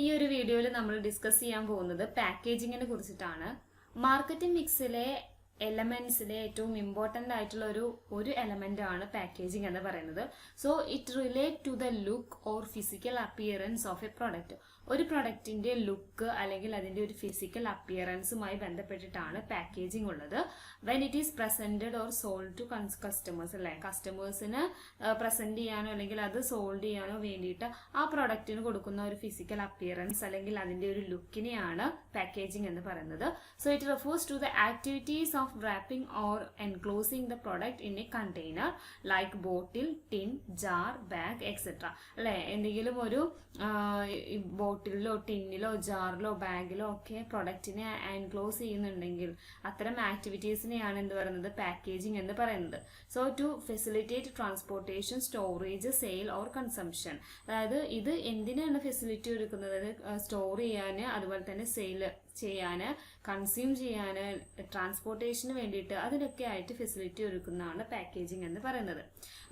ഈ ഒരു വീഡിയോയിൽ നമ്മൾ ഡിസ്കസ് ചെയ്യാൻ പോകുന്നത് പാക്കേജിങ്ങിനെ കുറിച്ചിട്ടാണ്. മാർക്കറ്റിംഗ് മിക്സിലെ എലമെന്റ്സിലെ ഏറ്റവും ഇമ്പോർട്ടൻ്റ് ആയിട്ടുള്ള ഒരു എലമെന്റ് ആണ് പാക്കേജിംഗ് എന്ന് പറയുന്നത്. So it relate to the look or physical appearance of a product. ഒരു പ്രൊഡക്റ്റിന്റെ ലുക്ക് അല്ലെങ്കിൽ അതിന്റെ ഒരു ഫിസിക്കൽ അപ്പിയറൻസുമായി ബന്ധപ്പെട്ടിട്ടാണ് പാക്കേജിംഗ് ഉള്ളത്. When it is presented or sold to customers അല്ലെ, കസ്റ്റമേഴ്സിന് പ്രസന്റ് ചെയ്യാനോ അല്ലെങ്കിൽ അത് സോൾഡ് ചെയ്യാനോ വേണ്ടിയിട്ട് ആ പ്രൊഡക്റ്റിന് കൊടുക്കുന്ന ഒരു ഫിസിക്കൽ അപ്പിയറൻസ് അല്ലെങ്കിൽ അതിന്റെ ഒരു ലുക്കിനെയാണ് പാക്കേജിംഗ് എന്ന് പറയുന്നത്. So it refers to the activities of wrapping or enclosing the product in a container like bottle, tin, jar, bag, etc. അല്ലെ, എന്തെങ്കിലും ഒരു ബോട്ടിലോ ടിന്നിലോ ജാറിലോ ബാഗിലോ ഒക്കെ പ്രൊഡക്റ്റിനെ എൻക്ലോസ് ചെയ്യുന്നുണ്ടെങ്കിൽ അത്തരം ആക്ടിവിറ്റീസിനെയാണ് എന്ത് പറയുന്നത്, പാക്കേജിംഗ് എന്ന് പറയുന്നത്. So to facilitate transportation, storage, sale or consumption. അതായത് ഇത് എന്തിനാണ് ഫെസിലിറ്റി ഒരുക്കുന്നത്, സ്റ്റോർ ചെയ്യാൻ, അതുപോലെ തന്നെ സെയിൽ ചെയ്യാൻ, കൺസ്യൂം ചെയ്യാൻ, ട്രാൻസ്പോർട്ടേഷന് വേണ്ടിയിട്ട് അതിനൊക്കെ ആയിട്ട് ഫെസിലിറ്റി ഒരുക്കുന്നതാണ് പാക്കേജിംഗ് എന്ന് പറയുന്നത്.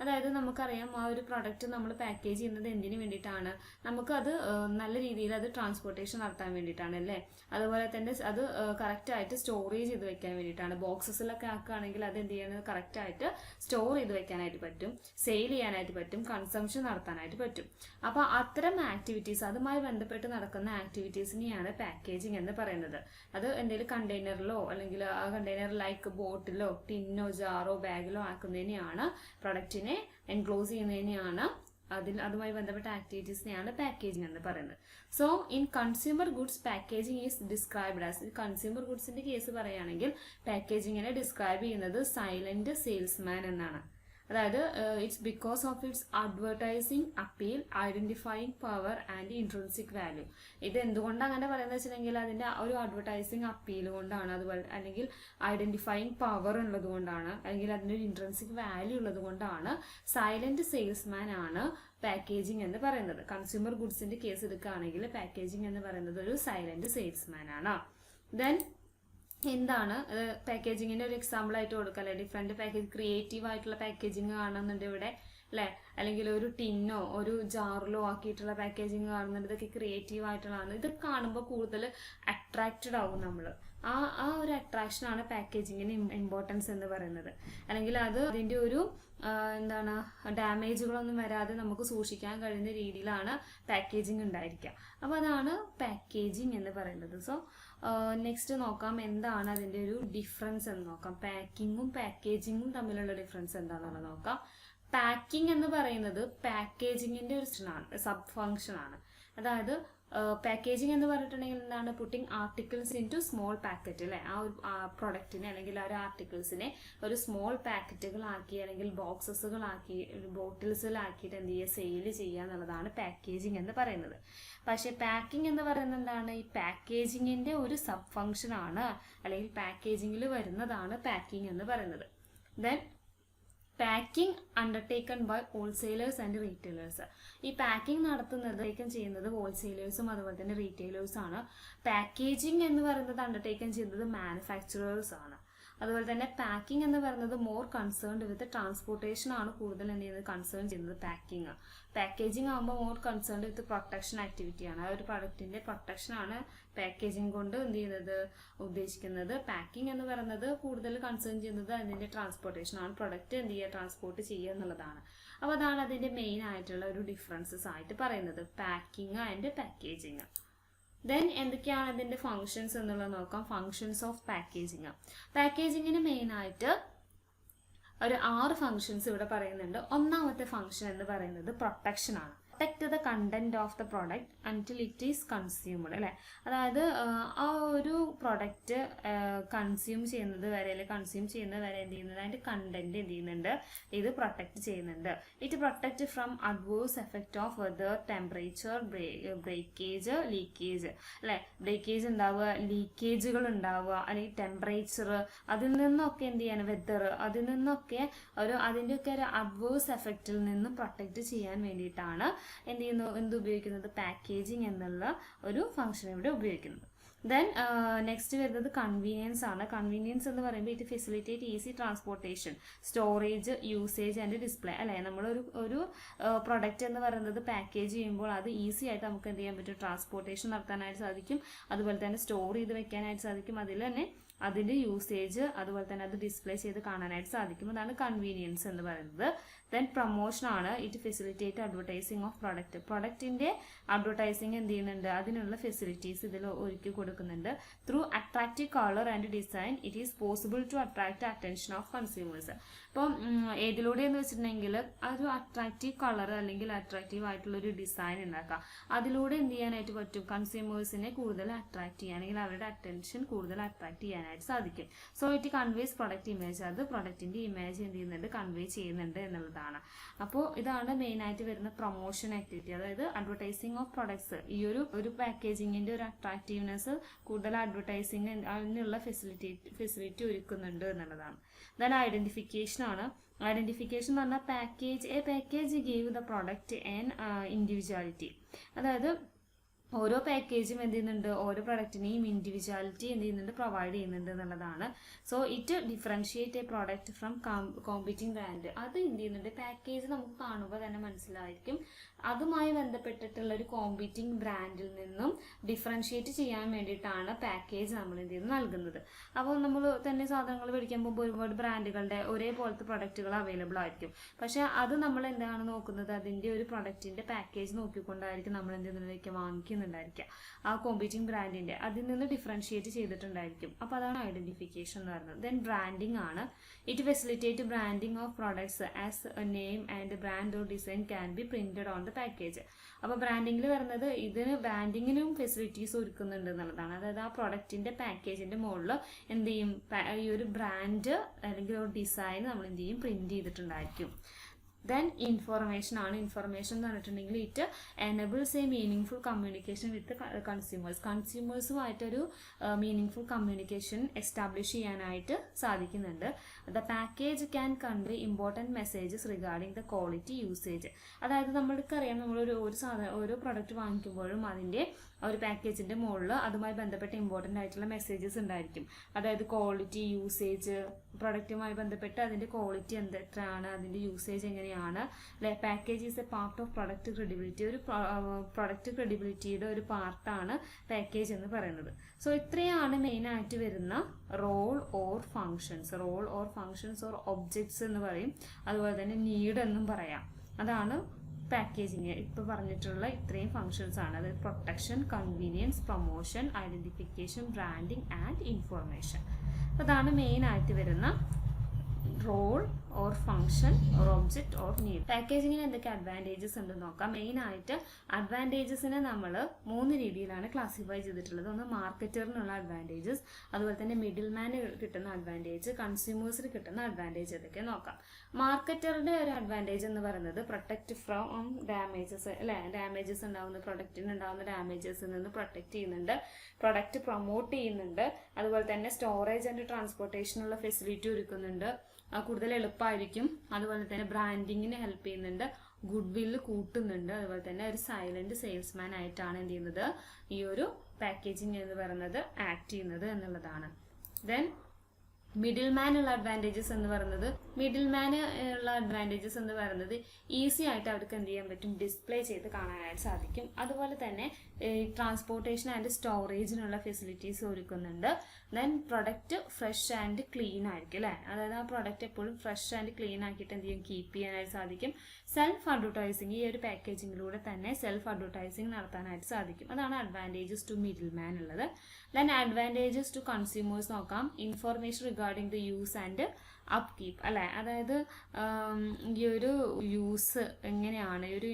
അതായത് നമുക്കറിയാം ആ ഒരു പ്രൊഡക്റ്റ് നമ്മൾ പാക്കേജ് ചെയ്യുന്നത് എന്തിനു വേണ്ടിയിട്ടാണ്, നമുക്കത് നല്ല രീതിയിൽ അത് ട്രാൻസ്പോർട്ടേഷൻ നടത്താൻ വേണ്ടിയിട്ടാണ് അല്ലേ. അതുപോലെ തന്നെ അത് കറക്റ്റായിട്ട് സ്റ്റോറേജ് ചെയ്ത് വെക്കാൻ വേണ്ടിയിട്ടാണ്. ബോക്സസിലൊക്കെ ആക്കുകയാണെങ്കിൽ അത് എന്ത് ചെയ്യുന്നത്, കറക്റ്റായിട്ട് സ്റ്റോർ ചെയ്ത് വെക്കാനായിട്ട് പറ്റും, സെയിൽ ചെയ്യാനായിട്ട് പറ്റും, കൺസംഷൻ നടത്താനായിട്ട് പറ്റും. അപ്പോൾ അത്തരം ആക്ടിവിറ്റീസ്, അതുമായി ബന്ധപ്പെട്ട് നടക്കുന്ന ആക്ടിവിറ്റീസിനെയാണ് പാക്കേജിംഗ് എന്ന് പറയുന്നത്. അത് എന്തെങ്കിലും കണ്ടെയ്നറിലോ അല്ലെങ്കിൽ ആ കണ്ടെയ്നർ ലൈക്ക് ബോട്ടിലോ ടിന്നോ ജാറോ ബാഗിലോ ആക്കുന്നതിനെയാണ്, പ്രൊഡക്റ്റിനെ എൻക്ലോസ് ചെയ്യുന്നതിനെയാണ്, അതുമായി ബന്ധപ്പെട്ട ആക്ടിവിറ്റീസിനെയാണ് പാക്കേജിംഗ് എന്ന് പറയുന്നത്. So in consumer goods packaging is described as, consumer ഗുഡ്സിന്റെ കേസ് പറയുകയാണെങ്കിൽ പാക്കേജിങ്ങിനെ ഡിസ്ക്രൈബ് ചെയ്യുന്നത് സൈലന്റ് സെയിൽസ്മാൻ എന്നാണ്. അതായത് it's because of its advertising appeal, identifying power and intrinsic value. ഇത് എന്തുകൊണ്ടാണ് അങ്ങനെ പറയുന്നത് വെച്ചിട്ടുണ്ടെങ്കിൽ അതിന്റെ ഒരു അഡ്വർടൈസിങ് അപ്പീൽ കൊണ്ടാണ്, അതുപോലെ അല്ലെങ്കിൽ ഐഡന്റിഫൈയിങ് പവർ ഉള്ളത് കൊണ്ടാണ്, അല്ലെങ്കിൽ അതിൻ്റെ ഒരു ഇൻട്രൻസിക് വാല്യൂ ഉള്ളത് കൊണ്ടാണ് സൈലന്റ് സെയിൽസ്മാൻ ആണ് പാക്കേജിംഗ് എന്ന് പറയുന്നത്. കൺസ്യൂമർ ഗുഡ്സിന്റെ കേസ് എടുക്കുകയാണെങ്കിൽ പാക്കേജിംഗ് എന്ന് പറയുന്നത് ഒരു സൈലന്റ് സെയിൽസ്മാൻ ആണ്. ദെൻ എന്താണ് പാക്കേജിങ്ങിന്റെ ഒരു എക്സാമ്പിൾ ആയിട്ട് കൊടുക്കുക അല്ലെ, ഡിഫറെന്റ് പാക്കേജ്, ക്രിയേറ്റീവ് ആയിട്ടുള്ള പാക്കേജിങ് കാണുന്നുണ്ട് ഇവിടെ അല്ലെ, അല്ലെങ്കിൽ ഒരു ടിന്നോ ഒരു ജാറിലോ ആക്കിയിട്ടുള്ള പാക്കേജിങ് കാണുന്നുണ്ട്. ഇതൊക്കെ ക്രിയേറ്റീവ് ആയിട്ടുള്ളതാണ്. ഇത് കാണുമ്പോൾ കൂടുതൽ അട്രാക്റ്റഡ് ആവും നമ്മൾ. ആ ഒരു അട്രാക്ഷനാണ് പാക്കേജിങ്ങിന് ഇമ്പോർട്ടൻസ് എന്ന് പറയുന്നത്. അല്ലെങ്കിൽ അത് അതിൻ്റെ ഒരു എന്താണ്, ഡാമേജുകളൊന്നും വരാതെ നമുക്ക് സൂക്ഷിക്കാൻ കഴിയുന്ന രീതിയിലാണ് പാക്കേജിങ് ഉണ്ടായിരിക്കുക. അപ്പോൾ അതാണ് പാക്കേജിങ് എന്ന് പറയുന്നത്. സോ നെക്സ്റ്റ് നോക്കാം എന്താണ് അതിൻ്റെ ഒരു ഡിഫറൻസ് എന്ന് നോക്കാം. പാക്കിങ്ങും പാക്കേജിങ്ങും തമ്മിലുള്ള ഡിഫറൻസ് എന്താണെന്നുള്ളത് നോക്കാം. പാക്കിംഗ് എന്ന് പറയുന്നത് പാക്കേജിങ്ങിന്റെ ഒരു സബ് ഫംഗ്ഷൻ ആണ്. അതായത് പാക്കേജിംഗ് എന്ന് പറഞ്ഞിട്ടുണ്ടെങ്കിൽ എന്താണ്, putting articles into small packet അല്ലെ, ആ ഒരു പ്രൊഡക്റ്റിനെ അല്ലെങ്കിൽ ആ ഒരു ആർട്ടിക്കിൾസിനെ ഒരു സ്മോൾ പാക്കറ്റുകളാക്കി അല്ലെങ്കിൽ ബോക്സസുകളാക്കി ബോട്ടിൽസിലാക്കിയിട്ട് എന്ത് ചെയ്യുക, സെയിൽ ചെയ്യുക എന്നുള്ളതാണ് പാക്കേജിംഗ് എന്ന് പറയുന്നത്. പക്ഷെ പാക്കിംഗ് എന്ന് പറയുന്നത് എന്താണ്, ഈ പാക്കേജിങ്ങിന്റെ ഒരു സബ് ഫംഗ്ഷൻ ആണ്, അല്ലെങ്കിൽ പാക്കേജിങ്ങിൽ വരുന്നതാണ് പാക്കിംഗ് എന്ന് പറയുന്നത്. Then packing undertaken by wholesalers and retailers. ഈ പാക്കിംഗ് ചെയ്യുന്നത് ഹോൾസെയിലേഴ്സും അതുപോലെ തന്നെ റീറ്റെയിലേഴ്സ് ആണ്. പാക്കേജിംഗ് എന്ന് പറയുന്നത് അണ്ടർടേക്കൺ ചെയ്യുന്നത് മാനുഫാക്ചറേഴ്സ് ആണ്. അതുപോലെ തന്നെ പാക്കിംഗ് എന്ന് പറയുന്നത് മോർ കൺസേൺഡ് വിത്ത് ട്രാൻസ്പോർട്ടേഷൻ ആണ് കൂടുതൽ എന്ത് ചെയ്യുന്നത്, കൺസേൺ ചെയ്യുന്നത് പാക്കിംഗ്. പാക്കേജിംഗ് ആകുമ്പോൾ മോർ കൺസേൺഡ് വിത്ത് പ്രൊട്ടക്ഷൻ ആക്ടിവിറ്റിയാണ്. ആ ഒരു പ്രൊഡക്റ്റിന്റെ പ്രൊട്ടക്ഷൻ ആണ് പാക്കേജിംഗ് കൊണ്ട് എന്ത് ചെയ്യുന്നത്, ഉദ്ദേശിക്കുന്നത്. പാക്കിംഗ് എന്ന് പറയുന്നത് കൂടുതൽ കൺസേൺ ചെയ്യുന്നത് അതിന്റെ ട്രാൻസ്പോർട്ടേഷൻ ആണ്, പ്രൊഡക്റ്റ് എന്ത് ചെയ്യുക, ട്രാൻസ്പോർട്ട് ചെയ്യുക എന്നുള്ളതാണ്. അപ്പോൾ അതാണ് അതിന്റെ മെയിൻ ആയിട്ടുള്ള ഒരു ഡിഫറൻസസ് ആയിട്ട് പറയുന്നത്, പാക്കിംഗ് ആൻഡ് പാക്കേജിംഗ്. ദെൻ എന്തൊക്കെയാണ് അതിന്റെ ഫങ്ഷൻസ് എന്നുള്ളത് നോക്കാം. Functions of packaging. പാക്കേജിങ്ങിന് മെയിൻ ആയിട്ട് ഒരു 6 ഫങ്ഷൻസ് ഇവിടെ പറയുന്നുണ്ട്. ഒന്നാമത്തെ ഫങ്ഷൻ എന്ന് പറയുന്നത് പ്രൊട്ടക്ഷൻ ആണ്. Protect the content of the product until it is consumed അല്ലെ. അതായത് ആ ഒരു പ്രൊഡക്റ്റ് കൺസ്യൂം ചെയ്യുന്നത് വരെ അല്ലെങ്കിൽ കൺസ്യൂം ചെയ്യുന്നത് വരെ എന്ത് ചെയ്യുന്നത്, അതിന്റെ കണ്ടന്റ് എന്ത് ചെയ്യുന്നുണ്ട്, ഇത് പ്രൊട്ടക്ട് ചെയ്യുന്നുണ്ട്. It protect from adverse effect of weather, temperature, breakage, leakage അല്ലെ. ബ്രേക്കേജ് ഉണ്ടാവുക, ലീക്കേജുകൾ ഉണ്ടാവുക, അല്ലെങ്കിൽ ടെമ്പറേച്ചർ, അതിൽ നിന്നൊക്കെ എന്ത് ചെയ്യാൻ, വെതർ, അതിൽ നിന്നൊക്കെ അതിൻ്റെയൊക്കെ ഒരു അഡ്വേഴ്സ് എഫക്റ്റിൽ നിന്നും പ്രൊട്ടക്ട് ചെയ്യാൻ വേണ്ടിയിട്ടാണ് എന്ത് ഉപയോഗിക്കുന്നത്, പാക്കേജിംഗ് എന്നുള്ള ഒരു ഫംഗ്ഷൻ ഇവിടെ ഉപയോഗിക്കുന്നത്. ദെൻ നെക്സ്റ്റ് വരുന്നത് കൺവീനിയൻസ് ആണ്. കൺവീനിയൻസ് എന്ന് പറയുമ്പോൾ it facilitate easy transportation, storage, usage and display അല്ലേ. നമ്മളൊരു പ്രൊഡക്റ്റ് എന്ന് പറയുന്നത് പാക്കേജ് ചെയ്യുമ്പോൾ അത് ഈസി ആയിട്ട് നമുക്ക് എന്ത് ചെയ്യാൻ പറ്റും, ട്രാൻസ്പോർട്ടേഷൻ നടത്താനായിട്ട് സാധിക്കും, അതുപോലെ തന്നെ സ്റ്റോർ ചെയ്ത് വെക്കാനായിട്ട് സാധിക്കും, അതിൽ തന്നെ അതിൻ്റെ യൂസേജ് അതുപോലെ തന്നെ അത് ഡിസ്പ്ലേ ചെയ്ത് കാണാനായിട്ട് സാധിക്കും. അതാണ് കൺവീനിയൻസ് എന്ന് പറയുന്നത്. ദെൻ പ്രൊമോഷൻ ആണ്. It facilitate advertising of product. പ്രൊഡക്റ്റിൻ്റെ അഡ്വർടൈസിങ് എന്ത് ചെയ്യുന്നുണ്ട്, അതിനുള്ള ഫെസിലിറ്റീസ് ഇതിൽ ഒരുക്കി കൊടുക്കുന്നുണ്ട്. Through attractive colour and design it is possible to attract attention of consumers. ഇപ്പം ഏതിലൂടെ എന്ന് വെച്ചിട്ടുണ്ടെങ്കിൽ ഒരു അട്രാക്റ്റീവ് കളർ അല്ലെങ്കിൽ അട്രാക്റ്റീവ് ആയിട്ടുള്ളൊരു ഡിസൈൻ ഉണ്ടാക്കാം. അതിലൂടെ എന്ത് ചെയ്യാനായിട്ട് പറ്റും, കൺസ്യൂമേഴ്സിനെ കൂടുതൽ അട്രാക്ട് ചെയ്യാൻ അല്ലെങ്കിൽ അവരുടെ അറ്റൻഷൻ കൂടുതൽ അട്രാക്ട് ചെയ്യാനായിട്ട് സാധിക്കും. So it conveys product image. അത് പ്രൊഡക്റ്റിൻ്റെ ഇമേജ് എന്ത് ചെയ്യുന്നുണ്ട്, കൺവേ ചെയ്യുന്നുണ്ട് എന്നുള്ളതാണ്. അപ്പോൾ ഇതാണ് മെയിനായിട്ട് വരുന്ന പ്രൊമോഷൻ ആക്ടിവിറ്റി, അതായത് അഡ്വർടൈസിങ് ഓഫ് പ്രൊഡക്ട്സ്. ഈ ഒരു പാക്കേജിങ്ങിൻ്റെ ഒരു അട്രാക്റ്റീവ്നെസ് കൂടുതൽ അഡ്വർടൈസിങ് അതിനുള്ള ഫെസിലിറ്റി ഒരുക്കുന്നുണ്ട് എന്നുള്ളതാണ്. ദെൻ ഐഡന്റിഫിക്കേഷൻ ആണ്. ഐഡന്റിഫിക്കേഷൻ എന്ന് പറഞ്ഞാൽ package give the product and individuality. അതായത് ഓരോ പാക്കേജും എന്ത് ചെയ്യുന്നുണ്ട്, ഓരോ പ്രൊഡക്റ്റിനെയും ഇൻഡിവിജ്വാലിറ്റി എന്ത് ചെയ്യുന്നുണ്ട്, പ്രൊവൈഡ് ചെയ്യുന്നുണ്ട് എന്നുള്ളതാണ്. So it differentiate A product from competing brand. അത് എന്ത് ചെയ്യുന്നുണ്ട്, പാക്കേജ് നമുക്ക് കാണുമ്പോൾ തന്നെ മനസ്സിലായിരിക്കും അതുമായി ബന്ധപ്പെട്ടിട്ടുള്ള ഒരു കോമ്പീറ്റിംഗ് ബ്രാൻഡിൽ നിന്നും ഡിഫറൻഷിയേറ്റ് ചെയ്യാൻ വേണ്ടിയിട്ടാണ് പാക്കേജ് നമ്മൾ എന്ത് ചെയ്യുന്നത്, നൽകുന്നത്. അപ്പോൾ നമ്മൾ തന്നെ സാധനങ്ങൾ മേടിക്കാൻ പോകുമ്പോൾ ഒരുപാട് ബ്രാൻഡുകളുടെ ഒരേപോലത്തെ പ്രൊഡക്റ്റുകൾ അവൈലബിൾ ആയിരിക്കും. പക്ഷേ അത് നമ്മൾ എന്താണ് നോക്കുന്നത്, അതിൻ്റെ ഒരു പ്രൊഡക്റ്റിൻ്റെ പാക്കേജ് നോക്കിക്കൊണ്ടായിരിക്കും നമ്മൾ എന്ത് ചെയ്യുന്നതിലേക്ക് വാങ്ങിക്കുന്നുണ്ടായിരിക്കുക. ആ കോമ്പീറ്റിംഗ് ബ്രാൻഡിൻ്റെ അതിൽ നിന്ന് ഡിഫറൻഷിയേറ്റ് ചെയ്തിട്ടുണ്ടായിരിക്കും. അപ്പോൾ അതാണ് ഐഡന്റിഫിക്കേഷൻ എന്ന് പറയുന്നത്. ദെൻ ബ്രാൻഡിങ് ആണ്. It facilitate branding of products as A name and brand or design can be printed on the package. അപ്പോൾ ബ്രാൻഡിങ്ങിൽ വരുന്നത് ഇതിന് ബ്രാൻഡിങ്ങിനും ഫെസിലിറ്റീസ് ഒരുക്കുന്നുണ്ട് എന്നുള്ളതാണ്. അതായത് ആ പ്രൊഡക്റ്റിൻ്റെ പാക്കേജിൻ്റെ മുകളിൽ എന്ത് ചെയ്യും, ഈ ഒരു ബ്രാൻഡ് അല്ലെങ്കിൽ ഒരു ഡിസൈൻ നമ്മൾ എന്ത് ചെയ്യും, പ്രിന്റ് ചെയ്തിട്ടുണ്ടായിരിക്കും. ദെൻ ഇൻഫോർമേഷൻ ആണ്. ഇൻഫർമേഷൻ എന്ന് പറഞ്ഞിട്ടുണ്ടെങ്കിൽ it enables a meaning communication with കൺസ്യൂമേഴ്സുമായിട്ടൊരു മീനിങ് കമ്മ്യൂണിക്കേഷൻ എസ്റ്റാബ്ലിഷ് ചെയ്യാനായിട്ട് സാധിക്കുന്നുണ്ട്. The package can convey important messages regarding the quality, usage. അതായത് നമ്മൾക്കറിയാം, ഓരോ പ്രൊഡക്റ്റ് വാങ്ങിക്കുമ്പോഴും അതിൻ്റെ ഒരു പാക്കേജിൻ്റെ മുകളിൽ അതുമായി ബന്ധപ്പെട്ട ഇമ്പോർട്ടൻ്റ് ആയിട്ടുള്ള മെസ്സേജസ് ഉണ്ടായിരിക്കും. അതായത് ക്വാളിറ്റി, യൂസേജ്, പ്രൊഡക്റ്റുമായി ബന്ധപ്പെട്ട് അതിൻ്റെ ക്വാളിറ്റി എത്രയാണ്, അതിൻ്റെ യൂസേജ് എങ്ങനെയാണ് അല്ലെ. Package is a part of product credibility. ഒരു പ്രൊഡക്റ്റ് ക്രെഡിബിലിറ്റിയുടെ ഒരു പാർട്ടാണ് പാക്കേജ് എന്ന് പറയുന്നത്. സോ ഇത്രയാണ് മെയിനായിട്ട് വരുന്ന role or functions or objects എന്ന് പറയും. അതുപോലെ തന്നെ നീഡ് എന്നും പറയാം. അതാണ് പാക്കേജിങ് ഇപ്പോൾ പറഞ്ഞിട്ടുള്ള ഇത്രയും ഫങ്ഷൻസ് ആണ്. അതായത് protection, convenience, promotion, identification, branding and information. അതാണ് മെയിനായിട്ട് വരുന്ന role or function or object or need. പാക്കേജിങ്ങിന് എന്തൊക്കെ അഡ്വാൻറ്റേജസ് ഉണ്ടെന്ന് നോക്കാം. മെയിനായിട്ട് അഡ്വാൻറ്റേജസിനെ നമ്മൾ 3 രീതിയിലാണ് ക്ലാസിഫൈ ചെയ്തിട്ടുള്ളത്. ഒന്ന് മാർക്കറ്ററിനുള്ള അഡ്വാൻറ്റേജസ്, അതുപോലെ തന്നെ മിഡിൽ മാന് കിട്ടുന്ന അഡ്വാൻറ്റേജ്, കൺസ്യൂമേഴ്സിന് കിട്ടുന്ന അഡ്വാൻറ്റേജ് ഇതൊക്കെ നോക്കാം. മാർക്കറ്ററുടെ ഒരു അഡ്വാൻറ്റേജ് എന്ന് പറയുന്നത് പ്രൊട്ടക്റ്റ് ഫ്രോം ഡാമേജസ് അല്ലെ. ഡാമേജസ് ഉണ്ടാവുന്ന പ്രൊഡക്റ്റിന് ഉണ്ടാവുന്ന ഡാമേജസിൽ നിന്ന് പ്രൊട്ടക്റ്റ് ചെയ്യുന്നുണ്ട്, പ്രൊഡക്റ്റ് പ്രൊമോട്ട് ചെയ്യുന്നുണ്ട്, അതുപോലെ തന്നെ സ്റ്റോറേജ് ആൻഡ് ട്രാൻസ്പോർട്ടേഷനുള്ള ഫെസിലിറ്റി ഒരുക്കുന്നുണ്ട്, കൂടുതൽ എളുപ്പമായിരിക്കും. അതുപോലെ തന്നെ ബ്രാൻഡിങ്ങിന് ഹെൽപ്പ് ചെയ്യുന്നുണ്ട്, ഗുഡ് വില്ല് കൂട്ടുന്നുണ്ട്. അതുപോലെ തന്നെ ഒരു സൈലന്റ് സെയിൽസ്മാൻ ആയിട്ടാണ് എന്ത് ചെയ്യുന്നത്, ഈ ഒരു പാക്കേജിങ് എന്ന് പറയുന്നത് ആക്ട് ചെയ്യുന്നത് എന്നുള്ളതാണ്. ദെൻ മിഡിൽ മാൻ ഉള്ള അഡ്വാൻറ്റേജസ് എന്ന് പറയുന്നത് ഈസി ആയിട്ട് അവർക്ക് എന്ത് ചെയ്യാൻ പറ്റും, ഡിസ്പ്ലേ ചെയ്ത് കാണാനായിട്ട് സാധിക്കും. അതുപോലെ തന്നെ ട്രാൻസ്പോർട്ടേഷൻ ആൻഡ് സ്റ്റോറേജിനുള്ള ഫെസിലിറ്റീസ് ഒരുക്കുന്നുണ്ട്. Then product fresh and clean ആയിരിക്കും അല്ലേ. അതായത് ആ പ്രൊഡക്റ്റ് എപ്പോഴും ഫ്രഷ് ആൻഡ് ക്ലീൻ ആക്കിയിട്ട് എന്ത് ചെയ്യും, കീപ്പ് ചെയ്യാനായിട്ട് സാധിക്കും. സെൽഫ് അഡ്വർടൈസിങ്, ഈ ഒരു പാക്കേജിങ്ങിലൂടെ തന്നെ സെൽഫ് അഡ്വർടൈസിങ് നടത്താനായിട്ട് സാധിക്കും. അതാണ് അഡ്വാൻറ്റേജസ് ടു മിഡിൽ മാൻ ഉള്ളത്. ദെൻ അഡ്വാൻറ്റേജസ് ടു കൺസ്യൂമേഴ്സ് നോക്കാം. Information regarding the use and up keep അല്ലേ. അതായത് ഈ ഒരു യൂസ് എങ്ങനെയാണ്, ഈ ഒരു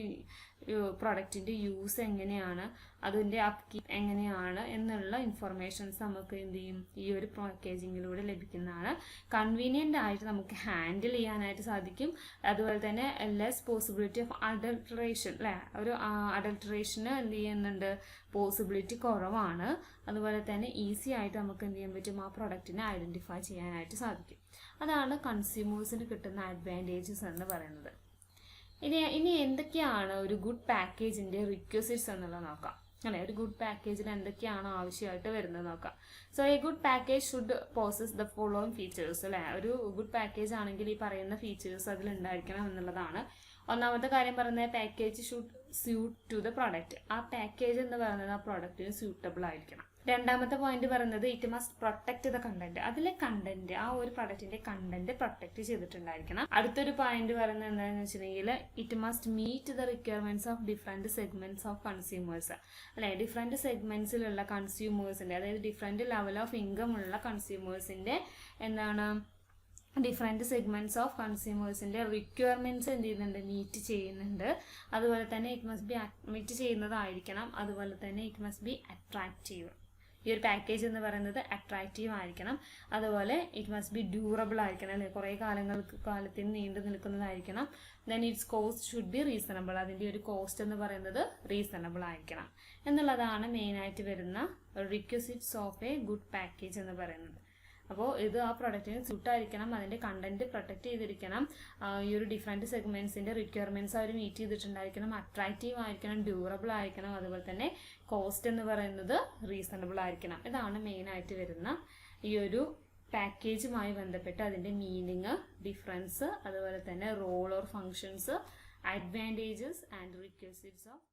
പ്രൊഡക്റ്റിൻ്റെ യൂസ് എങ്ങനെയാണ്, അതിൻ്റെ അപ് കീപ്പ് എങ്ങനെയാണ് എന്നുള്ള ഇൻഫർമേഷൻസ് നമുക്ക് എന്ത് ചെയ്യും, ഈ ഒരു പാക്കേജിങ്ങിലൂടെ ലഭിക്കുന്നതാണ്. കൺവീനിയൻ്റ് ആയിട്ട് നമുക്ക് ഹാൻഡിൽ ചെയ്യാനായിട്ട് സാധിക്കും. അതുപോലെ തന്നെ ലെസ് പോസിബിലിറ്റി ഓഫ് അഡൾട്ടറേഷൻ അല്ലേ. ഒരു അഡൾട്ടറേഷന് എന്ത് ചെയ്യുന്നുണ്ട്, പോസിബിലിറ്റി കുറവാണ്. അതുപോലെ തന്നെ ഈസി ആയിട്ട് നമുക്ക് എന്ത് ചെയ്യാൻ പറ്റും, ആ പ്രൊഡക്റ്റിനെ ഐഡൻറ്റിഫൈ ചെയ്യാനായിട്ട് സാധിക്കും. അതാണ് കൺസ്യൂമേഴ്സിന് കിട്ടുന്ന അഡ്വാൻറ്റേജസ് എന്ന് പറയുന്നത്. ഇനി എന്തൊക്കെയാണ് ഒരു ഗുഡ് പാക്കേജിൻ്റെ റിക്വസിറ്റ്സ് എന്നുള്ളത് നോക്കാം. അല്ലെ, ഒരു ഗുഡ് പാക്കേജിൽ എന്തൊക്കെയാണ് ആവശ്യമായിട്ട് വരുന്നത് നോക്കാം. So A good package should poses the following features. അല്ലെ, ഒരു ഗുഡ് പാക്കേജ് ആണെങ്കിൽ ഈ പറയുന്ന ഫീച്ചേഴ്സ് അതിൽ ഉണ്ടായിരിക്കണം എന്നുള്ളതാണ്. ഒന്നാമത്തെ കാര്യം പറയുന്നത് package should suit to the product. ആ പാക്കേജ് എന്ന് പറയുന്നത് ആ പ്രോഡക്റ്റിന് സ്യൂട്ടബിൾ ആയിരിക്കണം. രണ്ടാമത്തെ പോയിന്റ് പറയുന്നത് it must protect the content. അതിലെ കണ്ടന്റ്, ആ ഒരു പ്രൊഡക്റ്റിന്റെ കണ്ടന്റ് പ്രൊട്ടക്ട് ചെയ്തിട്ടുണ്ടായിരിക്കണം. അടുത്തൊരു പോയിന്റ് പറയുന്നത് എന്താണെന്ന് വെച്ചിട്ടുണ്ടെങ്കിൽ it must meet the requirements of different segments of consumers. അല്ലെ, ഡിഫറെന്റ് സെഗ്മെന്റ്സിലുള്ള കൺസ്യൂമേഴ്സിന്റെ, അതായത് ഡിഫറെന്റ് ലെവൽ ഓഫ് ഇൻകം ഉള്ള കൺസ്യൂമേഴ്സിന്റെ ഡിഫറെൻറ്റ് സെഗ്മെന്റ്സ് ഓഫ് കൺസ്യൂമേഴ്സിൻ്റെ റിക്വയർമെൻറ്റ്സ് എന്ത് ചെയ്യുന്നുണ്ട്, മീറ്റ് ചെയ്യുന്നുണ്ട്. അതുപോലെ തന്നെ ഇറ്റ് മസ്റ്റ് ബി മീറ്റ് ചെയ്യുന്നതായിരിക്കണം. അതുപോലെ തന്നെ ഇറ്റ് മസ്റ്റ് ബി അട്രാക്റ്റീവ്. ഈ ഒരു പാക്കേജ് എന്ന് പറയുന്നത് അട്രാക്റ്റീവ് ആയിരിക്കണം. അതുപോലെ ഇറ്റ് മസ്റ്റ് ബി ഡ്യൂറബിൾ ആയിരിക്കണം, അല്ലെ, കുറേ കാലത്തിന് നീണ്ടു നിൽക്കുന്നതായിരിക്കണം. Then its cost should be reasonable. അതിൻ്റെ ഒരു കോസ്റ്റ് എന്ന് പറയുന്നത് റീസണബിൾ ആയിരിക്കണം എന്നുള്ളതാണ് മെയിനായിട്ട് വരുന്ന requisites of A good package എന്ന് പറയുന്നത്. അപ്പോൾ ഇത് ആ പ്രൊഡക്റ്റിന് സ്യൂട്ടായിരിക്കണം, അതിൻ്റെ കണ്ടന്റ് പ്രൊട്ടക്ട് ചെയ്തിരിക്കണം, ഈ ഒരു ഡിഫറെൻറ്റ് സെഗ്മെൻറ്റ്സിൻ്റെ റിക്വയർമെൻറ്റ്സ് അവർ മീറ്റ് ചെയ്തിട്ടുണ്ടായിരിക്കണം, അട്രാക്റ്റീവ് ആയിരിക്കണം, ഡ്യൂറബിൾ ആയിരിക്കണം, അതുപോലെ തന്നെ കോസ്റ്റ് എന്ന് പറയുന്നത് റീസണബിൾ ആയിരിക്കണം. ഇതാണ് മെയിനായിട്ട് വരുന്ന ഈ ഒരു പാക്കേജുമായി ബന്ധപ്പെട്ട് അതിൻ്റെ മീനിങ്, ഡിഫറൻസ്, അതുപോലെ തന്നെ role or functions, advantages and requisites of